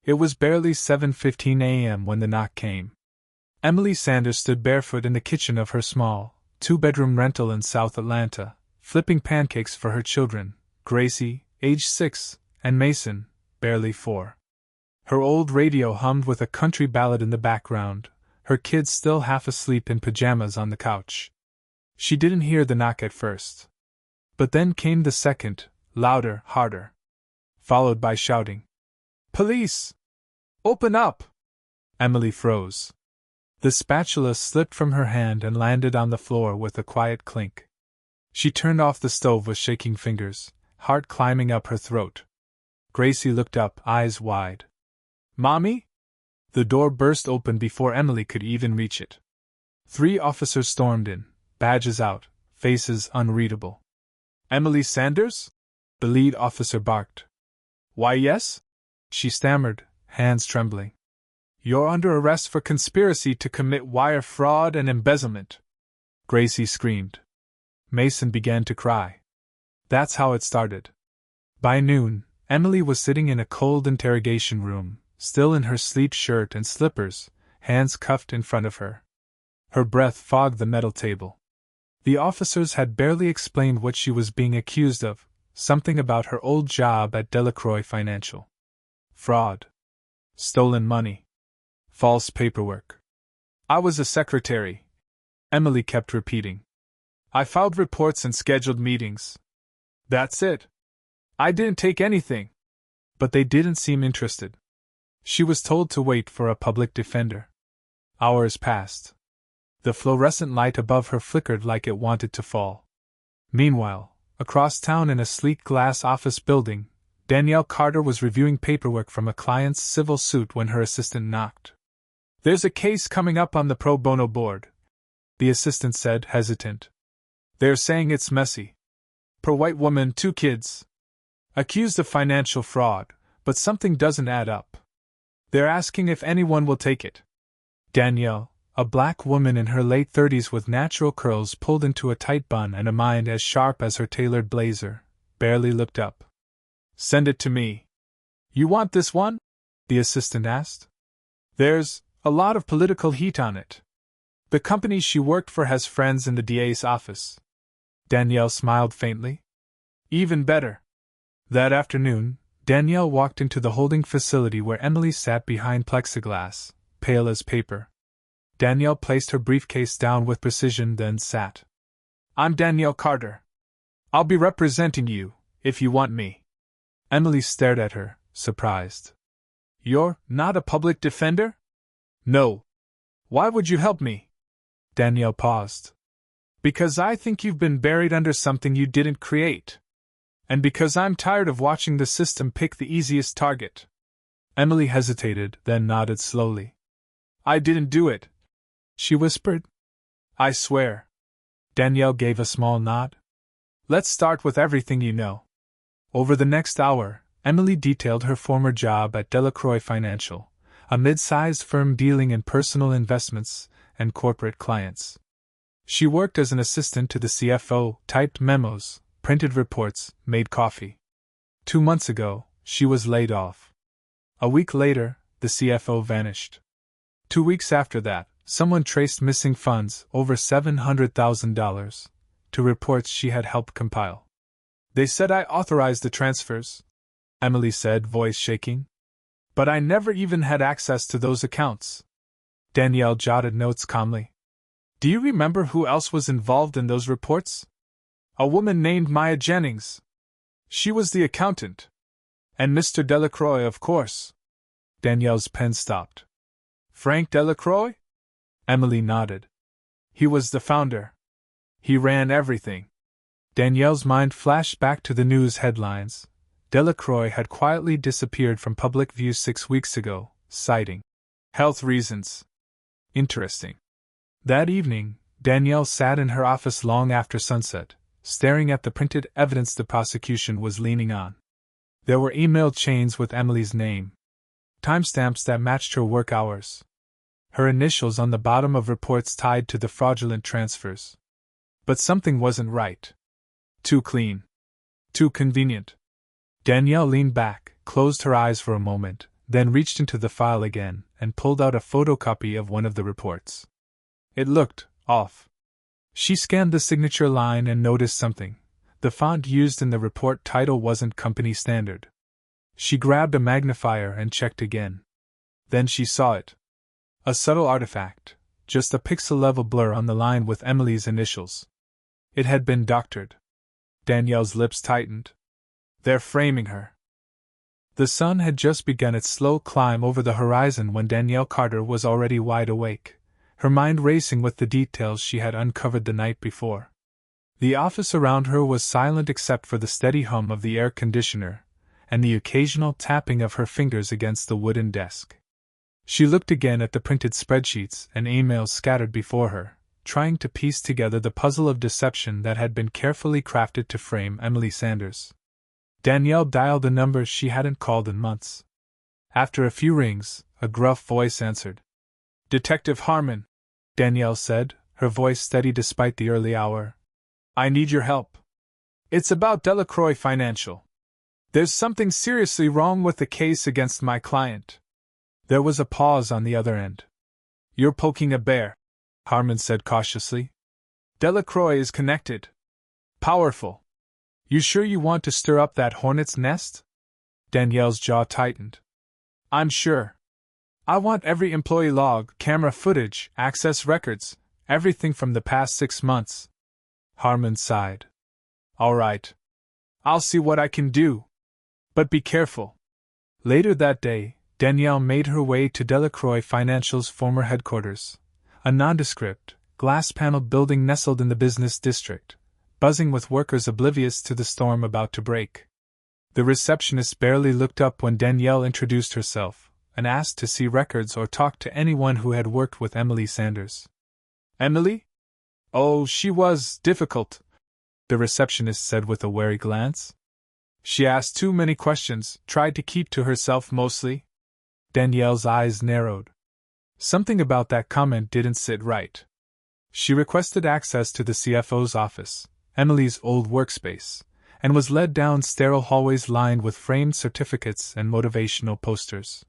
It was barely 7:15 a.m. when the knock came. Emily Sanders stood barefoot in the kitchen of her small, two-bedroom rental in South Atlanta, flipping pancakes for her children, Gracie, age 6, and Mason, barely 4. Her old radio hummed with a country ballad in the background, her kids still half asleep in pajamas on the couch. She didn't hear the knock at first. But then came the second, louder, harder. Followed by shouting. "Police! Open up!" Emily froze. The spatula slipped from her hand and landed on the floor with a quiet clink. She turned off the stove with shaking fingers, heart climbing up her throat. Gracie looked up, eyes wide. "Mommy?" The door burst open before Emily could even reach it. 3 officers stormed in, badges out, faces unreadable. "Emily Sanders?" the lead officer barked. "Why, yes," she stammered, hands trembling. "You're under arrest for conspiracy to commit wire fraud and embezzlement," Gracie screamed. Mason began to cry. That's how it started. By noon, Emily was sitting in a cold interrogation room, still in her sleek shirt and slippers, hands cuffed in front of her. Her breath fogged the metal table. The officers had barely explained what she was being accused of, something about her old job at Delacroix Financial. Fraud. Stolen money. False paperwork. "I was a secretary," Emily kept repeating. "I filed reports and scheduled meetings. That's it. I didn't take anything." But they didn't seem interested. She was told to wait for a public defender. Hours passed. The fluorescent light above her flickered like it wanted to fall. Meanwhile, across town in a sleek glass office building, Danielle Carter was reviewing paperwork from a client's civil suit when her assistant knocked. "There's a case coming up on the pro bono board," the assistant said, hesitant. "They're saying it's messy. Per white woman, 2 kids. Accused of financial fraud, but something doesn't add up. They're asking if anyone will take it." Danielle, a black woman in her late 30s with natural curls pulled into a tight bun and a mind as sharp as her tailored blazer, barely looked up. "Send it to me." "You want this one?" the assistant asked. "There's a lot of political heat on it. The company she worked for has friends in the DA's office." Danielle smiled faintly. "Even better." That afternoon, Danielle walked into the holding facility where Emily sat behind plexiglass, pale as paper. Danielle placed her briefcase down with precision, then sat. "I'm Danielle Carter. I'll be representing you, if you want me." Emily stared at her, surprised. "You're not a public defender?" "No." "Why would you help me?" Danielle paused. "Because I think you've been buried under something you didn't create. And because I'm tired of watching the system pick the easiest target." Emily hesitated, then nodded slowly. "I didn't do it," she whispered. "I swear." Danielle gave a small nod. "Let's start with everything you know." Over the next hour, Emily detailed her former job at Delacroix Financial, a mid-sized firm dealing in personal investments and corporate clients. She worked as an assistant to the CFO, typed memos, printed reports, made coffee. 2 months ago, she was laid off. A week later, the CFO vanished. 2 weeks after that, someone traced missing funds, over $700,000, to reports she had helped compile. "They said I authorized the transfers," Emily said, voice shaking. "But I never even had access to those accounts." Danielle jotted notes calmly. "Do you remember who else was involved in those reports?" "A woman named Maya Jennings. She was the accountant. And Mr. Delacroix, of course." Danielle's pen stopped. "Frank Delacroix?" Emily nodded. "He was the founder. He ran everything." Danielle's mind flashed back to the news headlines. Delacroix had quietly disappeared from public view 6 weeks ago, citing health reasons. Interesting. That evening, Danielle sat in her office long after sunset, staring at the printed evidence the prosecution was leaning on. There were email chains with Emily's name, timestamps that matched her work hours, her initials on the bottom of reports tied to the fraudulent transfers. But something wasn't right. Too clean. Too convenient. Danielle leaned back, closed her eyes for a moment, then reached into the file again and pulled out a photocopy of one of the reports. It looked off. She scanned the signature line and noticed something. The font used in the report title wasn't company standard. She grabbed a magnifier and checked again. Then she saw it. A subtle artifact, just a pixel-level blur on the line with Emily's initials. It had been doctored. Danielle's lips tightened. They're framing her. The sun had just begun its slow climb over the horizon when Danielle Carter was already wide awake, her mind racing with the details she had uncovered the night before. The office around her was silent except for the steady hum of the air conditioner and the occasional tapping of her fingers against the wooden desk. She looked again at the printed spreadsheets and emails scattered before her, trying to piece together the puzzle of deception that had been carefully crafted to frame Emily Sanders. Danielle dialed a number she hadn't called in months. After a few rings, a gruff voice answered. "Detective Harmon," Danielle said, her voice steady despite the early hour. "I need your help. It's about Delacroix Financial. There's something seriously wrong with the case against my client." There was a pause on the other end. "You're poking a bear," Harmon said cautiously. "Delacroix is connected. Powerful. You sure you want to stir up that hornet's nest?" Danielle's jaw tightened. "I'm sure. I want every employee log, camera footage, access records, everything from the past 6 months." Harmon sighed. "All right. I'll see what I can do. But be careful." Later that day, Danielle made her way to Delacroix Financial's former headquarters, a nondescript, glass-paneled building nestled in the business district, buzzing with workers oblivious to the storm about to break. The receptionist barely looked up when Danielle introduced herself and asked to see records or talk to anyone who had worked with Emily Sanders. "Emily? Oh, she was difficult," the receptionist said with a wary glance. "She asked too many questions, tried to keep to herself mostly." Danielle's eyes narrowed. Something about that comment didn't sit right. She requested access to the CFO's office, Emily's old workspace, and was led down sterile hallways lined with framed certificates and motivational posters.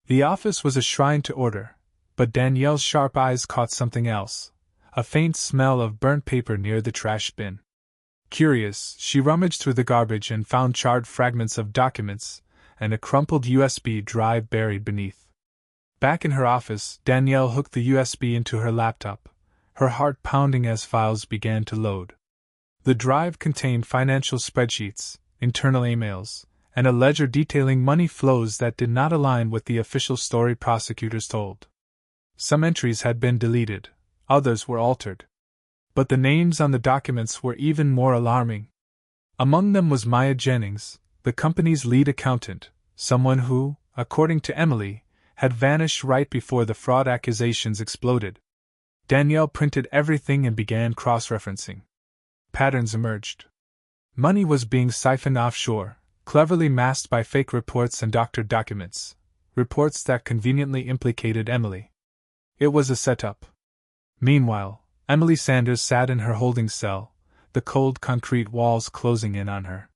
The office was a shrine to order, but Danielle's sharp eyes caught something else, a faint smell of burnt paper near the trash bin. Curious, she rummaged through the garbage and found charred fragments of documents and a crumpled USB drive buried beneath. Back in her office, Danielle hooked the USB into her laptop, her heart pounding as files began to load. The drive contained financial spreadsheets, internal emails, and a ledger detailing money flows that did not align with the official story prosecutors told. Some entries had been deleted, others were altered. But the names on the documents were even more alarming. Among them was Maya Jennings, the company's lead accountant, someone who, according to Emily, had vanished right before the fraud accusations exploded. Danielle printed everything and began cross-referencing. Patterns emerged. Money was being siphoned offshore, cleverly masked by fake reports and doctored documents, reports that conveniently implicated Emily. It was a setup. Meanwhile, Emily Sanders sat in her holding cell, the cold concrete walls closing in on her.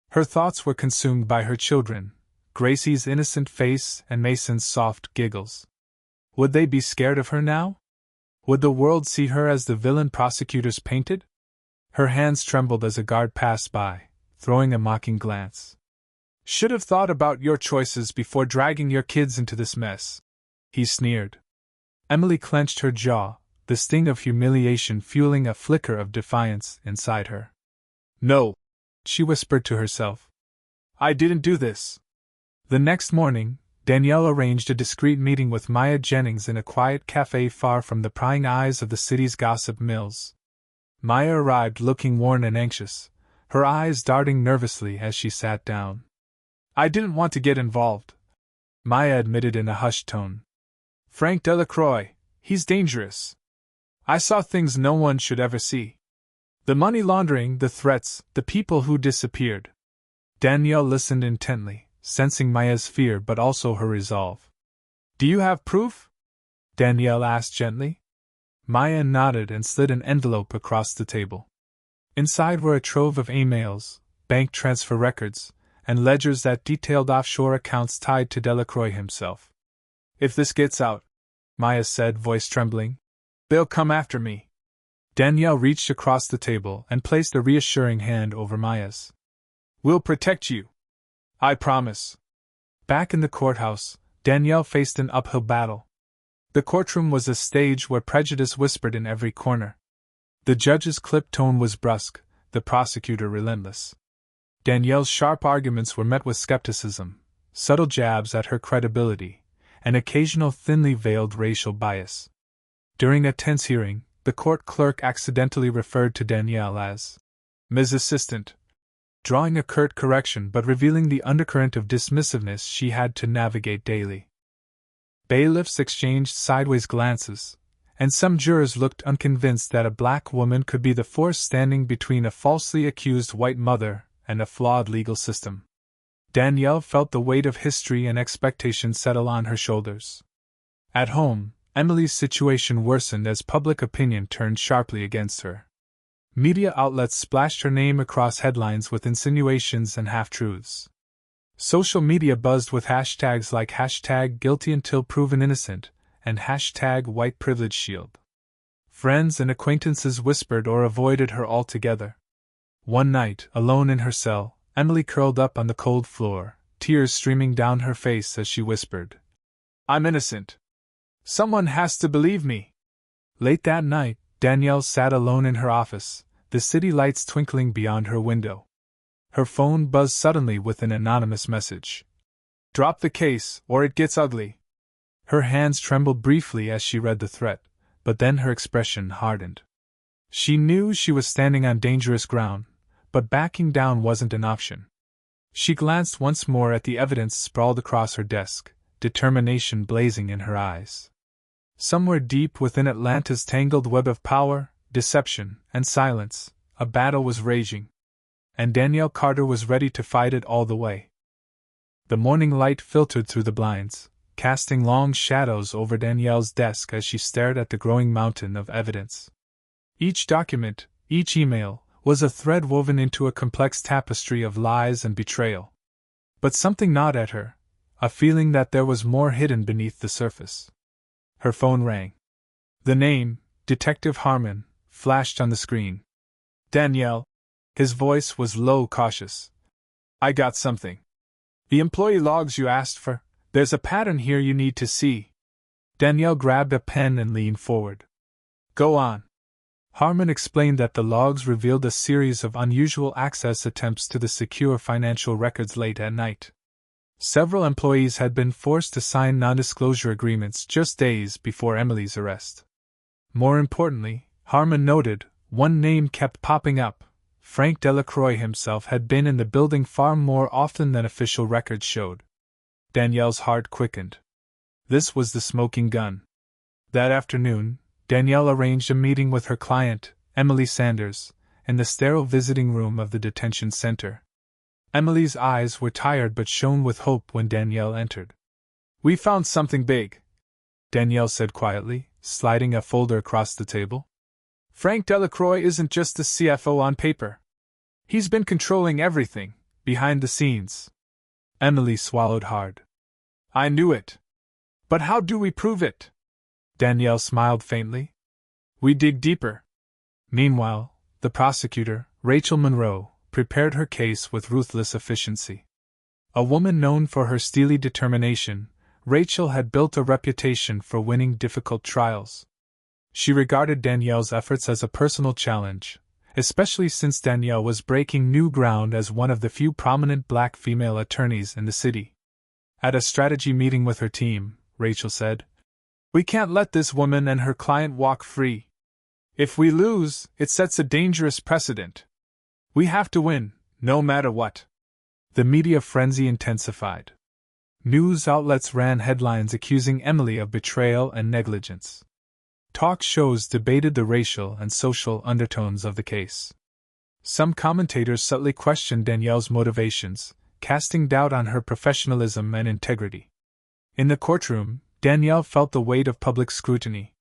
Her thoughts were consumed by her children, Gracie's innocent face and Mason's soft giggles. Would they be scared of her now? Would the world see her as the villain prosecutors painted? Her hands trembled as a guard passed by, throwing a mocking glance. "Should have thought about your choices before dragging your kids into this mess," he sneered. Emily clenched her jaw, the sting of humiliation fueling a flicker of defiance inside her. "No," she whispered to herself. "I didn't do this." The next morning, Danielle arranged a discreet meeting with Maya Jennings in a quiet cafe far from the prying eyes of the city's gossip mills. Maya arrived looking worn and anxious, her eyes darting nervously as she sat down. "I didn't want to get involved," Maya admitted in a hushed tone. "Frank Delacroix, he's dangerous. I saw things no one should ever see. The money laundering, the threats, the people who disappeared." Danielle listened intently, sensing Maya's fear but also her resolve. "Do you have proof?" Danielle asked gently. Maya nodded and slid an envelope across the table. Inside were a trove of emails, bank transfer records, and ledgers that detailed offshore accounts tied to Delacroix himself. "If this gets out," Maya said, voice trembling, "they'll come after me." Danielle reached across the table and placed a reassuring hand over Maya's. "We'll protect you. I promise." Back in the courthouse, Danielle faced an uphill battle. The courtroom was a stage where prejudice whispered in every corner. The judge's clipped tone was brusque, the prosecutor relentless. Danielle's sharp arguments were met with skepticism, subtle jabs at her credibility, and occasional thinly veiled racial bias. During a tense hearing, the court clerk accidentally referred to Danielle as Ms. Assistant, drawing a curt correction but revealing the undercurrent of dismissiveness she had to navigate daily. Bailiffs exchanged sideways glances, and some jurors looked unconvinced that a black woman could be the force standing between a falsely accused white mother and a flawed legal system. Danielle felt the weight of history and expectation settle on her shoulders. At home, Emily's situation worsened as public opinion turned sharply against her. Media outlets splashed her name across headlines with insinuations and half-truths. Social media buzzed with hashtags like #GuiltyUntilProvenInnocent and #WhitePrivilegeShield. Friends and acquaintances whispered or avoided her altogether. One night, alone in her cell, Emily curled up on the cold floor, tears streaming down her face as she whispered, "I'm innocent. Someone has to believe me." Late that night, Danielle sat alone in her office, the city lights twinkling beyond her window. Her phone buzzed suddenly with an anonymous message. "Drop the case, or it gets ugly." Her hands trembled briefly as she read the threat, but then her expression hardened. She knew she was standing on dangerous ground, but backing down wasn't an option. She glanced once more at the evidence sprawled across her desk, determination blazing in her eyes. Somewhere deep within Atlanta's tangled web of power, deception, and silence, a battle was raging. And Danielle Carter was ready to fight it all the way. The morning light filtered through the blinds, casting long shadows over Danielle's desk as she stared at the growing mountain of evidence. Each document, each email, was a thread woven into a complex tapestry of lies and betrayal. But something gnawed at her, a feeling that there was more hidden beneath the surface. Her phone rang. The name, Detective Harmon, flashed on the screen. "Danielle." His voice was low, cautious. "I got something. The employee logs you asked for, there's a pattern here you need to see." Danielle grabbed a pen and leaned forward. "Go on." Harmon explained that the logs revealed a series of unusual access attempts to the secure financial records late at night. Several employees had been forced to sign non-disclosure agreements just days before Emily's arrest. More importantly, Harmon noted, one name kept popping up. Frank Delacroix himself had been in the building far more often than official records showed. Danielle's heart quickened. This was the smoking gun. That afternoon, Danielle arranged a meeting with her client, Emily Sanders, in the sterile visiting room of the detention center. Emily's eyes were tired but shone with hope when Danielle entered. "We found something big," Danielle said quietly, sliding a folder across the table. "Frank Delacroix isn't just the CFO on paper. He's been controlling everything, behind the scenes." Emily swallowed hard. "I knew it. But how do we prove it?" Danielle smiled faintly. "We dig deeper." Meanwhile, the prosecutor, Rachel Monroe, prepared her case with ruthless efficiency. A woman known for her steely determination, Rachel had built a reputation for winning difficult trials. She regarded Danielle's efforts as a personal challenge, especially since Danielle was breaking new ground as one of the few prominent black female attorneys in the city. At a strategy meeting with her team, Rachel said, "We can't let this woman and her client walk free. If we lose, it sets a dangerous precedent. We have to win, no matter what." The media frenzy intensified. News outlets ran headlines accusing Emily of betrayal and negligence. Talk shows debated the racial and social undertones of the case. Some commentators subtly questioned Danielle's motivations, casting doubt on her professionalism and integrity. In the courtroom, Danielle felt the weight of public scrutiny.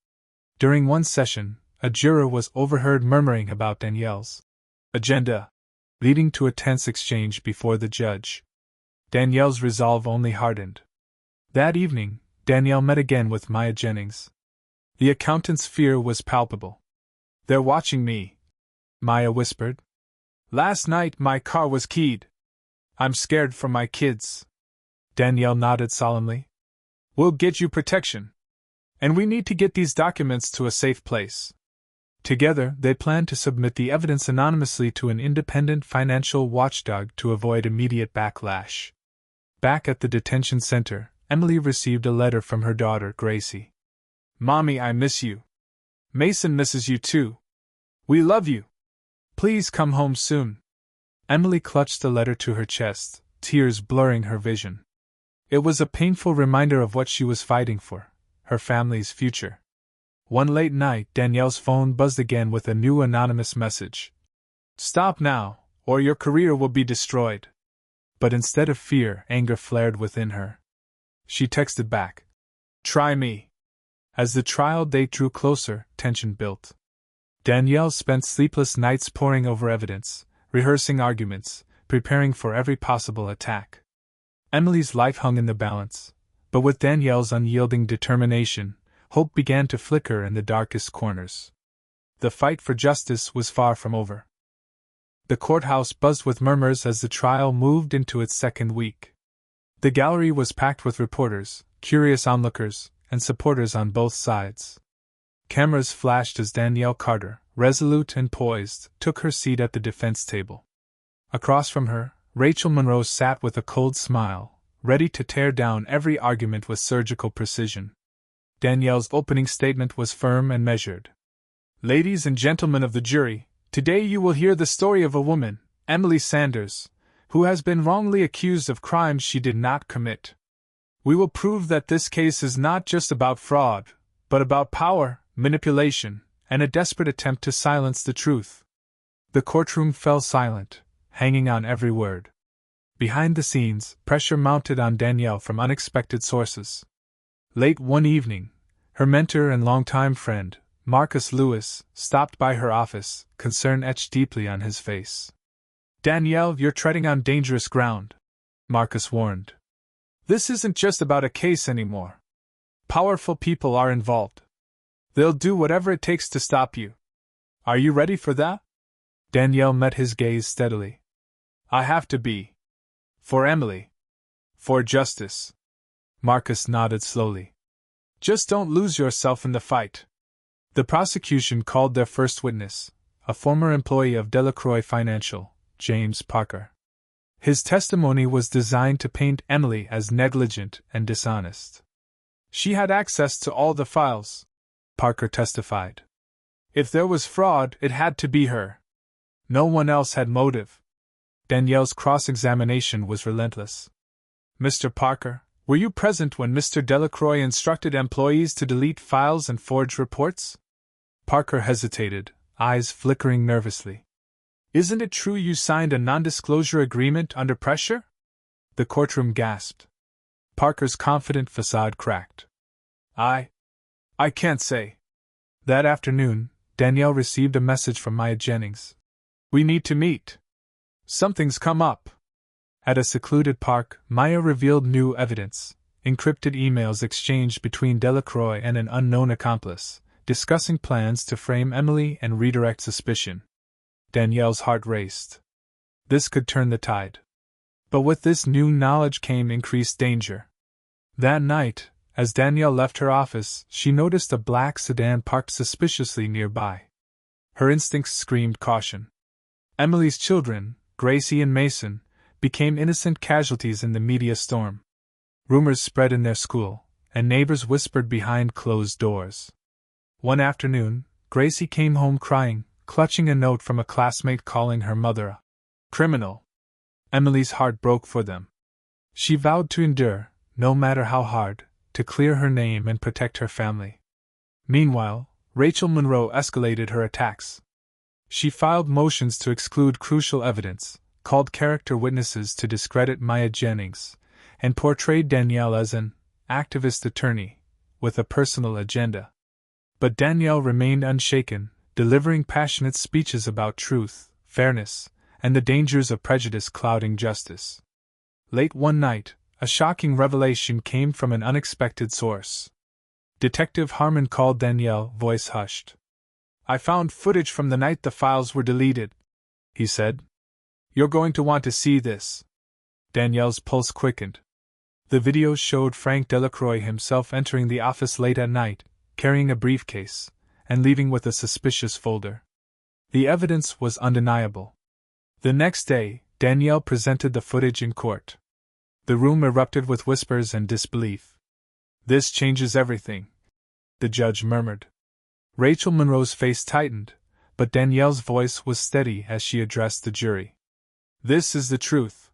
During one session, a juror was overheard murmuring about Danielle's agenda, leading to a tense exchange before the judge. Danielle's resolve only hardened. That evening, Danielle met again with Maya Jennings. The accountant's fear was palpable. "They're watching me," Maya whispered. "Last night my car was keyed. I'm scared for my kids." Danielle nodded solemnly. "We'll get you protection. And we need to get these documents to a safe place." Together, they planned to submit the evidence anonymously to an independent financial watchdog to avoid immediate backlash. Back at the detention center, Emily received a letter from her daughter, Gracie. "Mommy, I miss you. Mason misses you too. We love you. Please come home soon." Emily clutched the letter to her chest, tears blurring her vision. It was a painful reminder of what she was fighting for, her family's future. One late night, Danielle's phone buzzed again with a new anonymous message. "Stop now, or your career will be destroyed." But instead of fear, anger flared within her. She texted back, "Try me." As the trial date drew closer, tension built. Danielle spent sleepless nights poring over evidence, rehearsing arguments, preparing for every possible attack. Emily's life hung in the balance, but with Danielle's unyielding determination, hope began to flicker in the darkest corners. The fight for justice was far from over. The courthouse buzzed with murmurs as the trial moved into its second week. The gallery was packed with reporters, curious onlookers, and supporters on both sides. Cameras flashed as Danielle Carter, resolute and poised, took her seat at the defense table. Across from her, Rachel Monroe sat with a cold smile, ready to tear down every argument with surgical precision. Danielle's opening statement was firm and measured. "Ladies and gentlemen of the jury, today you will hear the story of a woman, Emily Sanders, who has been wrongly accused of crimes she did not commit. We will prove that this case is not just about fraud, but about power, manipulation, and a desperate attempt to silence the truth." The courtroom fell silent, hanging on every word. Behind the scenes, pressure mounted on Danielle from unexpected sources. Late one evening, her mentor and longtime friend, Marcus Lewis, stopped by her office, concern etched deeply on his face. "Danielle, you're treading on dangerous ground," Marcus warned. "This isn't just about a case anymore. Powerful people are involved. They'll do whatever it takes to stop you. Are you ready for that?" Danielle met his gaze steadily. "I have to be. For Emily. For justice." Marcus nodded slowly. "Just don't lose yourself in the fight." The prosecution called their first witness, a former employee of Delacroix Financial, James Parker. His testimony was designed to paint Emily as negligent and dishonest. "She had access to all the files," Parker testified. "If there was fraud, it had to be her. No one else had motive." Danielle's cross-examination was relentless. "Mr. Parker, were you present when Mr. Delacroix instructed employees to delete files and forge reports?" Parker hesitated, eyes flickering nervously. "Isn't it true you signed a non-disclosure agreement under pressure?" The courtroom gasped. Parker's confident facade cracked. I can't say." That afternoon, Danielle received a message from Maya Jennings. "We need to meet. Something's come up." At a secluded park, Maya revealed new evidence, encrypted emails exchanged between Delacroix and an unknown accomplice, discussing plans to frame Emily and redirect suspicion. Danielle's heart raced. This could turn the tide. But with this new knowledge came increased danger. That night, as Danielle left her office, she noticed a black sedan parked suspiciously nearby. Her instincts screamed caution. Emily's children, Gracie and Mason, became innocent casualties in the media storm. Rumors spread in their school, and neighbors whispered behind closed doors. One afternoon, Gracie came home crying, clutching a note from a classmate calling her mother a criminal. Emily's heart broke for them. She vowed to endure, no matter how hard, to clear her name and protect her family. Meanwhile, Rachel Monroe escalated her attacks. She filed motions to exclude crucial evidence, called character witnesses to discredit Maya Jennings, and portrayed Danielle as an activist attorney with a personal agenda. But Danielle remained unshaken, delivering passionate speeches about truth, fairness, and the dangers of prejudice clouding justice. Late one night, a shocking revelation came from an unexpected source. Detective Harmon called Danielle, voice hushed. "I found footage from the night the files were deleted," he said. "You're going to want to see this." Danielle's pulse quickened. The video showed Frank Delacroix himself entering the office late at night, carrying a briefcase, and leaving with a suspicious folder. The evidence was undeniable. The next day, Danielle presented the footage in court. The room erupted with whispers and disbelief. "This changes everything," the judge murmured. Rachel Monroe's face tightened, but Danielle's voice was steady as she addressed the jury. "This is the truth.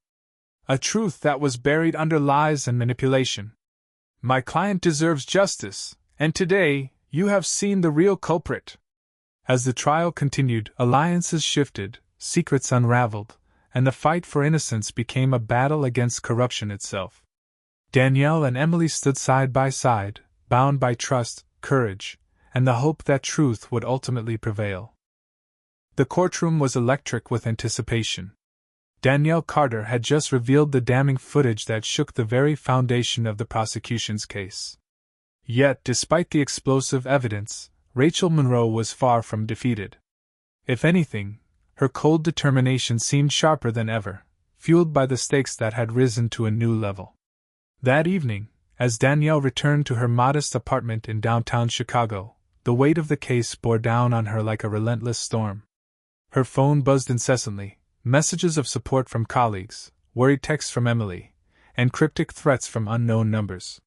A truth that was buried under lies and manipulation. My client deserves justice, and today, you have seen the real culprit." As the trial continued, alliances shifted, secrets unraveled, and the fight for innocence became a battle against corruption itself. Danielle and Emily stood side by side, bound by trust, courage, and the hope that truth would ultimately prevail. The courtroom was electric with anticipation. Danielle Carter had just revealed the damning footage that shook the very foundation of the prosecution's case. Yet, despite the explosive evidence, Rachel Monroe was far from defeated. If anything, her cold determination seemed sharper than ever, fueled by the stakes that had risen to a new level. That evening, as Danielle returned to her modest apartment in downtown Chicago, the weight of the case bore down on her like a relentless storm. Her phone buzzed incessantly, messages of support from colleagues, worried texts from Emily, and cryptic threats from unknown numbers.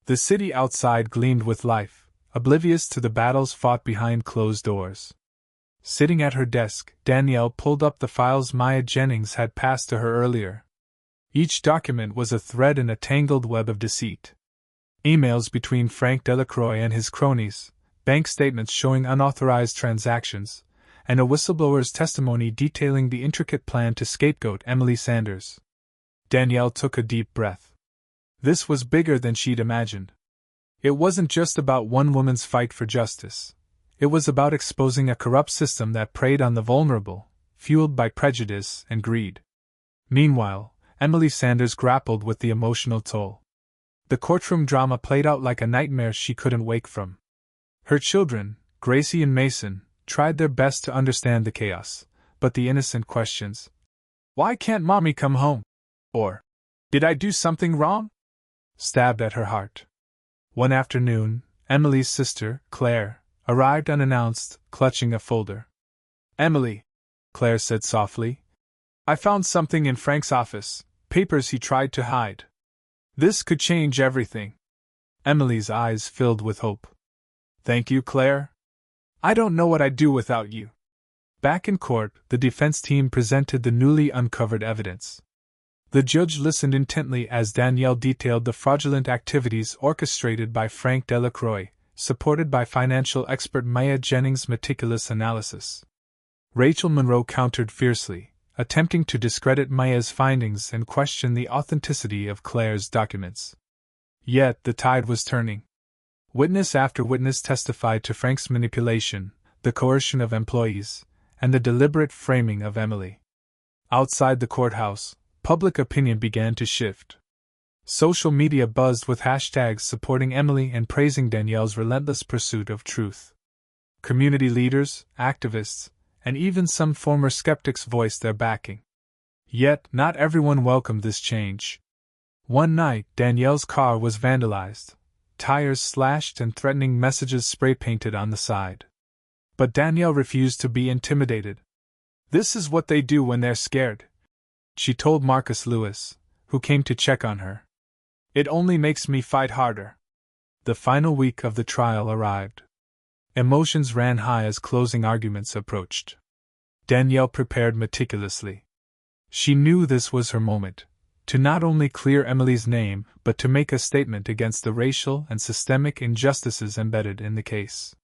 The city outside gleamed with life, oblivious to the battles fought behind closed doors. Sitting at her desk, Danielle pulled up the files Maya Jennings had passed to her earlier. Each document was a thread in a tangled web of deceit. Emails between Frank Delacroix and his cronies, bank statements showing unauthorized transactions, and a whistleblower's testimony detailing the intricate plan to scapegoat Emily Sanders. Danielle took a deep breath. This was bigger than she'd imagined. It wasn't just about one woman's fight for justice. It was about exposing a corrupt system that preyed on the vulnerable, fueled by prejudice and greed. Meanwhile, Emily Sanders grappled with the emotional toll. The courtroom drama played out like a nightmare she couldn't wake from. Her children, Gracie and Mason, tried their best to understand the chaos, but the innocent questions, "Why can't Mommy come home?" or "Did I do something wrong?" stabbed at her heart. One afternoon, Emily's sister, Claire, arrived unannounced, clutching a folder. "Emily," Claire said softly, "I found something in Frank's office, papers he tried to hide. This could change everything." Emily's eyes filled with hope. "Thank you, Claire. I don't know what I'd do without you." Back in court, the defense team presented the newly uncovered evidence. The judge listened intently as Danielle detailed the fraudulent activities orchestrated by Frank Delacroix, supported by financial expert Maya Jennings' meticulous analysis. Rachel Monroe countered fiercely, attempting to discredit Maya's findings and question the authenticity of Claire's documents. Yet the tide was turning. Witness after witness testified to Frank's manipulation, the coercion of employees, and the deliberate framing of Emily. Outside the courthouse, public opinion began to shift. Social media buzzed with hashtags supporting Emily and praising Danielle's relentless pursuit of truth. Community leaders, activists, and even some former skeptics voiced their backing. Yet, not everyone welcomed this change. One night, Danielle's car was vandalized, tires slashed and threatening messages spray-painted on the side. But Danielle refused to be intimidated. "This is what they do when they're scared," she told Marcus Lewis, who came to check on her. "It only makes me fight harder." The final week of the trial arrived. Emotions ran high as closing arguments approached. Danielle prepared meticulously. She knew this was her moment, to not only clear Emily's name, but to make a statement against the racial and systemic injustices embedded in the case.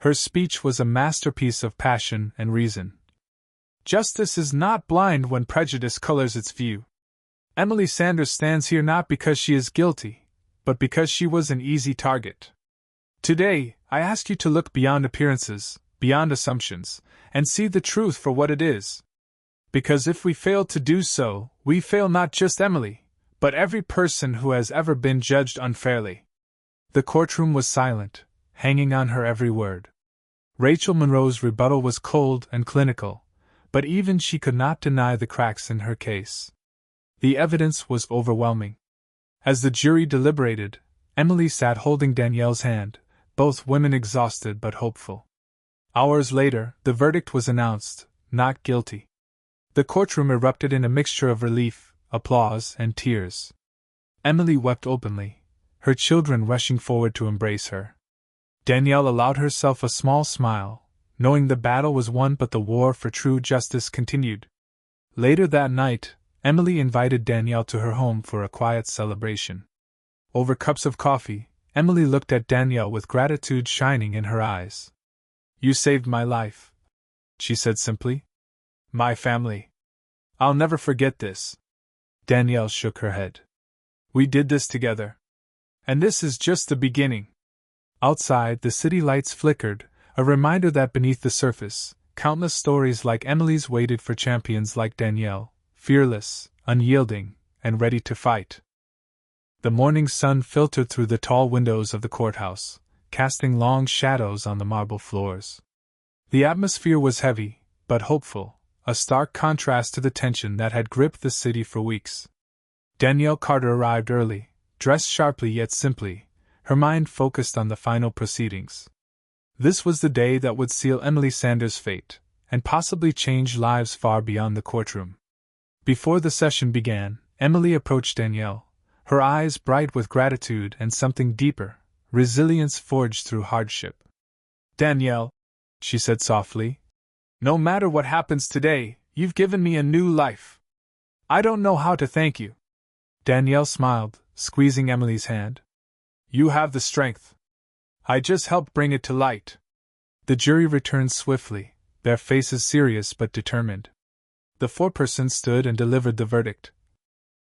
Her speech was a masterpiece of passion and reason. "Justice is not blind when prejudice colors its view. Emily Sanders stands here not because she is guilty, but because she was an easy target. Today, I ask you to look beyond appearances, beyond assumptions, and see the truth for what it is. Because if we fail to do so, we fail not just Emily, but every person who has ever been judged unfairly. The courtroom was silent, hanging on her every word. Rachel Monroe's rebuttal was cold and clinical, but even she could not deny the cracks in her case. The evidence was overwhelming. As the jury deliberated, Emily sat holding Danielle's hand, both women exhausted but hopeful. Hours later, the verdict was announced, not guilty. The courtroom erupted in a mixture of relief, applause, and tears. Emily wept openly, her children rushing forward to embrace her. Danielle allowed herself a small smile, knowing the battle was won but the war for true justice continued. Later that night, Emily invited Danielle to her home for a quiet celebration. Over cups of coffee, Emily looked at Danielle with gratitude shining in her eyes. "You saved my life," she said simply. "My family. I'll never forget this." Danielle shook her head. "We did this together. And this is just the beginning." Outside, the city lights flickered, a reminder that beneath the surface, countless stories like Emily's waited for champions like Danielle, fearless, unyielding, and ready to fight. The morning sun filtered through the tall windows of the courthouse, casting long shadows on the marble floors. The atmosphere was heavy, but hopeful, a stark contrast to the tension that had gripped the city for weeks. Danielle Carter arrived early, dressed sharply yet simply, her mind focused on the final proceedings. This was the day that would seal Emily Sanders' fate, and possibly change lives far beyond the courtroom. Before the session began, Emily approached Danielle, her eyes bright with gratitude and something deeper, resilience forged through hardship. "Danielle," she said softly, "no matter what happens today, you've given me a new life. I don't know how to thank you." Danielle smiled, squeezing Emily's hand. "You have the strength. I just helped bring it to light." The jury returned swiftly, their faces serious but determined. The foreperson stood and delivered the verdict.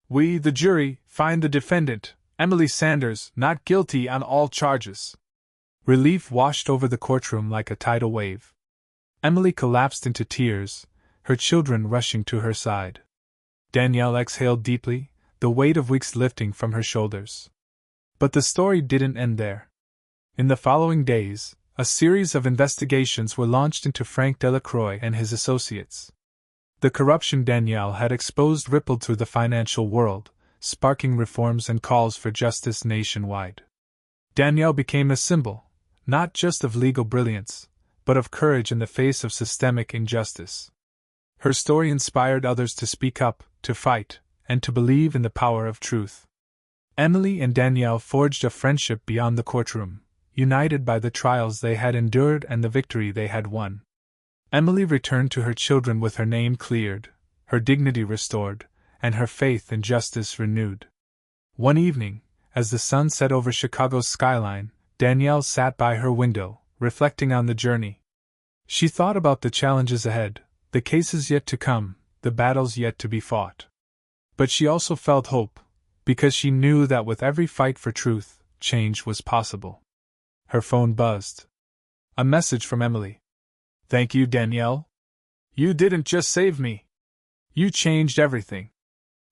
"We, the jury, find the defendant, Emily Sanders, not guilty on all charges." Relief washed over the courtroom like a tidal wave. Emily collapsed into tears, her children rushing to her side. Danielle exhaled deeply, the weight of weeks lifting from her shoulders. But the story didn't end there. In the following days, a series of investigations were launched into Frank Delacroix and his associates. The corruption Danielle had exposed rippled through the financial world, sparking reforms and calls for justice nationwide. Danielle became a symbol, not just of legal brilliance, but of courage in the face of systemic injustice. Her story inspired others to speak up, to fight, and to believe in the power of truth. Emily and Danielle forged a friendship beyond the courtroom, united by the trials they had endured and the victory they had won. Emily returned to her children with her name cleared, her dignity restored, and her faith in justice renewed. One evening, as the sun set over Chicago's skyline, Danielle sat by her window, reflecting on the journey. She thought about the challenges ahead, the cases yet to come, the battles yet to be fought. But she also felt hope, because she knew that with every fight for truth, change was possible. Her phone buzzed. A message from Emily. "Thank you, Danielle. You didn't just save me. You changed everything."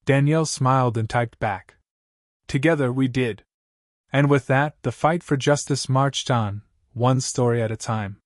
Danielle smiled and typed back. "Together we did." And with that, the fight for justice marched on, one story at a time.